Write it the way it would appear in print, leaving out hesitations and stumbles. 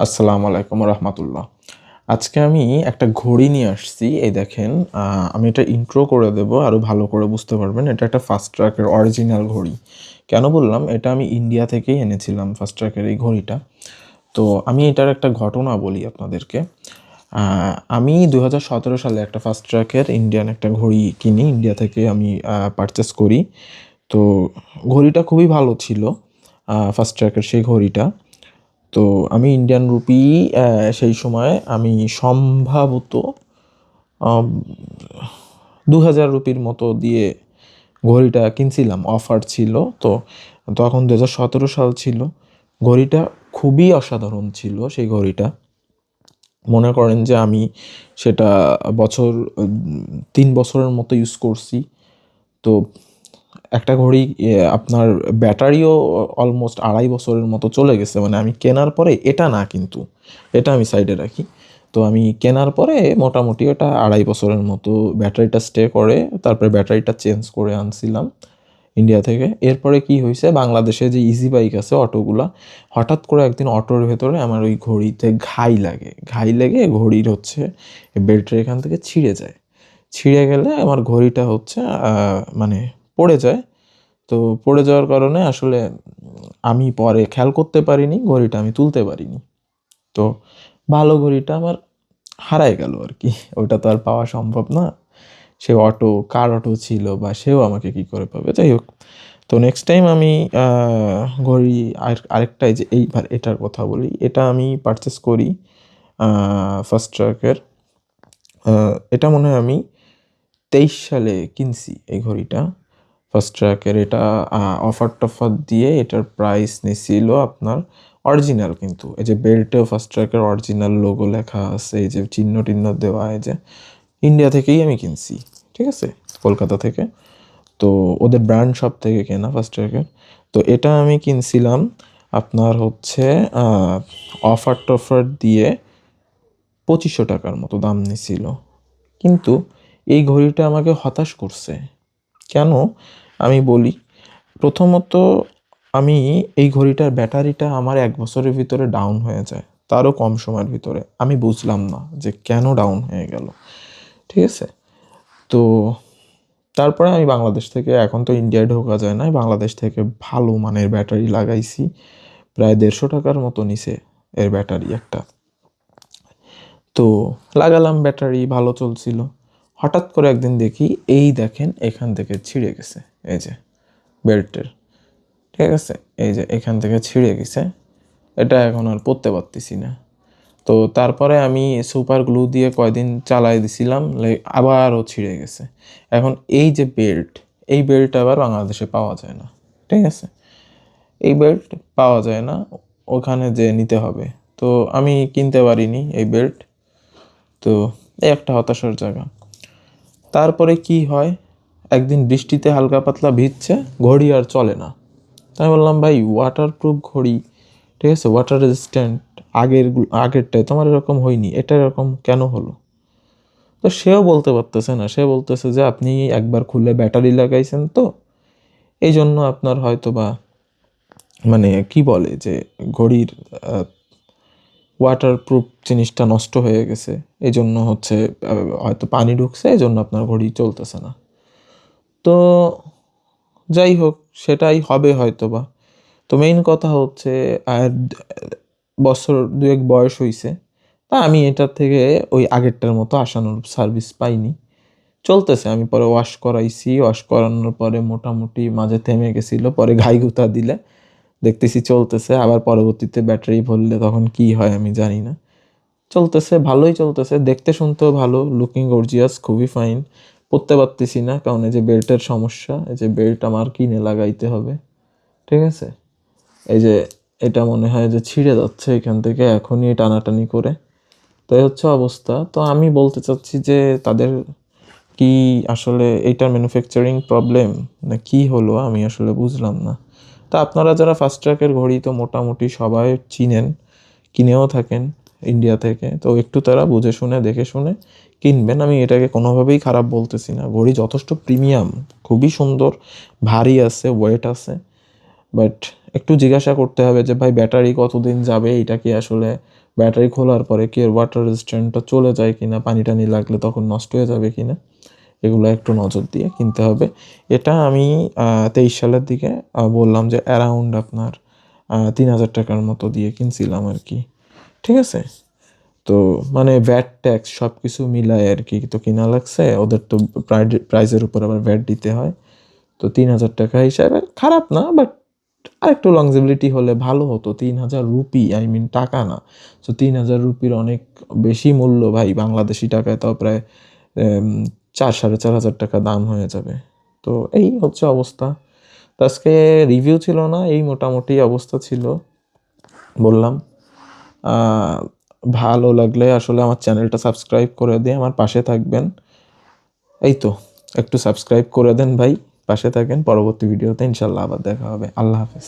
আসসালামু আলাইকুম রহমতুল্লাহ। আজকে আমি একটা ঘড়ি নিয়ে আসছি। এই দেখেন, আমি এটা ইন্ট্রো করে দেব, আরও ভালো করে বুঝতে পারবেন। এটা একটা ফাস্ট ট্র্যাকের অরিজিনাল ঘড়ি। কেন বললাম? এটা আমি ইন্ডিয়া থেকেই এনেছিলাম ফাস্ট ট্র্যাকের এই ঘড়িটা। তো আমি এটার একটা ঘটনা বলি আপনাদেরকে। আমি 2017 সালে একটা ফাস্ট ট্র্যাকের ইন্ডিয়ান একটা ঘড়ি কিনি, ইন্ডিয়া থেকে আমি পারচেস করি। তো ঘড়িটা খুবই ভালো ছিল, ফাস্ট ট্র্যাকের সেই ঘড়িটা। তো আমি ইন্ডিয়ান রুপি সেই সময় আমি সম্ভবত 2000 রুপির মতো দিয়ে ঘড়িটা কিনছিলাম, অফার ছিল। তো তখন 2017 সাল ছিল। ঘড়িটা খুবই অসাধারণ ছিল সেই ঘড়িটা। মনে করেন যে আমি সেটা বছর 3 বছরের মতো ইউজ করছি। তো একটা ঘড়ি আপনার ব্যাটারিও অলমোস্ট 2.5 বছরের মতো চলে গেছে। মানে আমি কেনার পরে, এটা না কিন্তু, এটা আমি সাইডে রাখি। তো আমি কেনার পরে মোটামুটি ওটা 2.5 বছরের মতো ব্যাটারিটা স্টে করে, তারপরে ব্যাটারিটা চেঞ্জ করে আনছিলাম ইন্ডিয়া থেকে। এরপরে কি হয়েছে, বাংলাদেশে যে ইজি বাইক আছে অটোগুলা, হঠাৎ করে একদিন অটোর ভেতরে আমার ওই ঘড়িতে ঘাই লেগে ঘড়ির হচ্ছে বেল্টের এখান থেকে ছিঁড়ে যায়। ছিঁড়ে গেলে আমার ঘড়িটা হচ্ছে মানে পড়ে যায়। তো পড়ে যাওয়ার কারণে আসলে আমি পরে খেয়াল করতে পারিনি, ঘড়িটা আমি তুলতে পারিনি। তো ভালো ঘড়িটা আমার হারায় গেল আর কি। ওটা তো আর পাওয়া সম্ভব না। সে অটো, কার অটো ছিল, বা সেও আমাকে কি করে পাবে? যাই হোক, তো নেক্সট টাইম আমি ঘড়ি আরেকটা, এই যে এইবার এটার কথা বলি। এটা আমি পারচেস করি ফার্স্ট ট্র্যাকের। এটা মনে হয় আমি 23 সালে কিনছি এই ঘড়িটা ফার্স্ট ট্র্যাকের। এটা অফার টফার দিয়ে এটার প্রাইস নিছিল আপনার, অরিজিনাল কিন্তু, এই যে বেল্টেও ফার্স্ট ট্র্যাকের অরিজিনাল লোগো লেখা আছে, এই যে চিহ্ন টিহ্ন দেওয়া, এই যে ইন্ডিয়া থেকেই আমি কিনছি, ঠিক আছে, কলকাতা থেকে। তো ওদের ব্র্যান্ড শপ থেকে কেনা ফার্স্ট ট্র্যাকের। তো এটা আমি কিনছিলাম আপনার হচ্ছে অফার টফার দিয়ে 2500 টাকার মতো দাম নিছিল। কিন্তু এই ঘড়িটা আমাকে হতাশ করছে। কেন? আমি বলি। প্রথমত, আমি এই ঘড়িটার ব্যাটারিটা আমার 1 বছরের ভিতরে ডাউন হয়ে যায়, তারও কম সময়ের ভিতরে। আমি বুঝলাম না যে কেন ডাউন হয়ে গেল, ঠিক আছে। তো তারপরে আমি বাংলাদেশ থেকে, এখন তো ইন্ডিয়ায় ঢোকা যায় না, বাংলাদেশ থেকে ভালো মানের ব্যাটারি লাগাইছি। প্রায় 150 টাকার মতো নিছে এর ব্যাটারি একটা। তো লাগালাম, ব্যাটারি ভালো চলছিল। হঠাৎ করে একদিন দেখি, এই দেখেন এখান থেকে ছিঁড়ে গেছে, এই যে বেল্টের, ঠিক আছে, এই যে এখান থেকে ছিঁড়ে গেছে। এটা এখন আর পরতে পারতেছি না। তো তারপরে আমি সুপার গ্লু দিয়ে কয়দিন চালাই দিছিলাম, আবারও ছিঁড়ে গেছে। এখন এই যে বেল্ট, এই বেল্ট আবার বাংলাদেশে পাওয়া যায় না, ঠিক আছে। এই বেল্ট পাওয়া যায় না, ওখানে যে নিতে হবে। তো আমি কিনতে পারিনি এই বেল্ট। তো এই একটা হতাশার জায়গা। তারপরে কি হয়, একদিন বৃষ্টিতে হালকা পাতলা ভিজছে, ঘড়ি আর চলে না। তাই বললাম, ভাই ওয়াটারপ্রুফ ঘড়ি, ঠিক আছে, ওয়াটার রেজিস্ট্যান্ট, আগেরটায় তোমার এরকম হয়নি, এটা এরকম কেন হলো? তো সেও বলতে পারতেছে না। সে বলতেছে যে আপনি একবার খুলে ব্যাটারি লাগাইছেন, তো এই জন্য আপনার হয়তো বা, মানে কি বলে যে, ঘড়ির ওয়াটারপ্রুফ জিনিসটা নষ্ট হয়ে গেছে, এই জন্য হচ্ছে হয়তো পানি ঢুকছে, এই জন্য আপনার ঘড়ি চলতেছে না। তো যাই হোক, সেটাই হবে হয়তো বা। তো মেইন কথা হচ্ছে, আর বছর দুয়েক বয়স হয়েছে, তা আমি এটার থেকে ওই আগেরটার মতো আশানুরূপ সার্ভিস পাইনি। চলতেছে, আমি পরে ওয়াশ করাইছি, ওয়াশ করানোর পরে মোটামুটি মাঝে থেমে গেছিলো, পরে ঘাইগুতা দিলে দেখতেছি চলতেছে। আবার পরবর্তীতে ব্যাটারি ভরলে তখন কি হয় আমি জানি না। চলতেছে, ভালোই চলতেছে, দেখতে শুনতেও ভালো, লুকিং গর্জিয়াস, খুবই ফাইন। পরতে পারতেছি না, কারণ এই যে বেল্টের সমস্যা, এই যে বেল্ট আমার কিনে লাগাইতে হবে, ঠিক আছে। এই যে এটা মনে হয় যে ছিঁড়ে যাচ্ছে এখান থেকে এখনই টানাটানি করে। তো এই হচ্ছে অবস্থা। তো আমি বলতে চাচ্ছি যে তাদের কি আসলে এইটার ম্যানুফ্যাকচারিং প্রবলেম, না কি হলো, আমি আসলে বুঝলাম না। তা আপনারা যারা ফাস্ট ট্র্যাকের ঘড়ি তো মোটামুটি সবাই চিনেন, কিনেও থাকেন ইন্ডিয়া থেকে, তো একটু তারা বুঝে শুনে দেখে শুনে কিনবেন। আমি এটাকে কোনোভাবেই খারাপ বলতেছি না, ঘড়ি যথেষ্ট প্রিমিয়াম, খুবই সুন্দর, ভারী আছে, ওয়েট আছে। বাট একটু জিজ্ঞাসা করতে হবে যে ভাই ব্যাটারি কতদিন যাবে, এটা কি আসলে ব্যাটারি খোলার পরে কি এর ওয়াটার রেজিস্ট্যান্টটা চলে যায় কিনা, পানি টানি লাগলে তখন নষ্ট হয়ে যাবে কিনা, এগুলো একটু নজর দিয়ে কিনতে হবে। এটা আমি 23 সালের দিকে বললাম যে অ্যারাউন্ড আপনার 3000 টাকার মতো দিয়ে কিনছিলাম আর কি, ঠিক আছে। তো মানে ভ্যাট ট্যাক্স সব কিছু মিলায় আর কি তো কিনা লাগছে, ওদের তো প্রাইজের উপর আবার ভ্যাট দিতে হয়। তো 3000 টাকা হিসাবে খারাপ না, বাট আরেকটু লংজিবিলিটি হলে ভালো হতো। 3000 রুপি, আই মিন টাকা না। তো 3000 রুপির অনেক বেশি মূল্য ভাই, বাংলাদেশি টাকায় তাও প্রায় 4-4.5 হাজার টাকা দাম হয়ে যাবে। তো এই হচ্ছে অবস্থা। তো আজকে রিভিউ ছিল না, এই মোটামুটি অবস্থা ছিল বললাম। ভালো লাগলে আসলে আমার চ্যানেলটা সাবস্ক্রাইব করে দিয়ে আমার পাশে থাকবেন। এই তো একটু সাবস্ক্রাইব করে দেন ভাই, পাশে থাকেন। পরবর্তী ভিডিওতে ইনশাল্লাহ আবার দেখা হবে। আল্লাহ হাফেজ।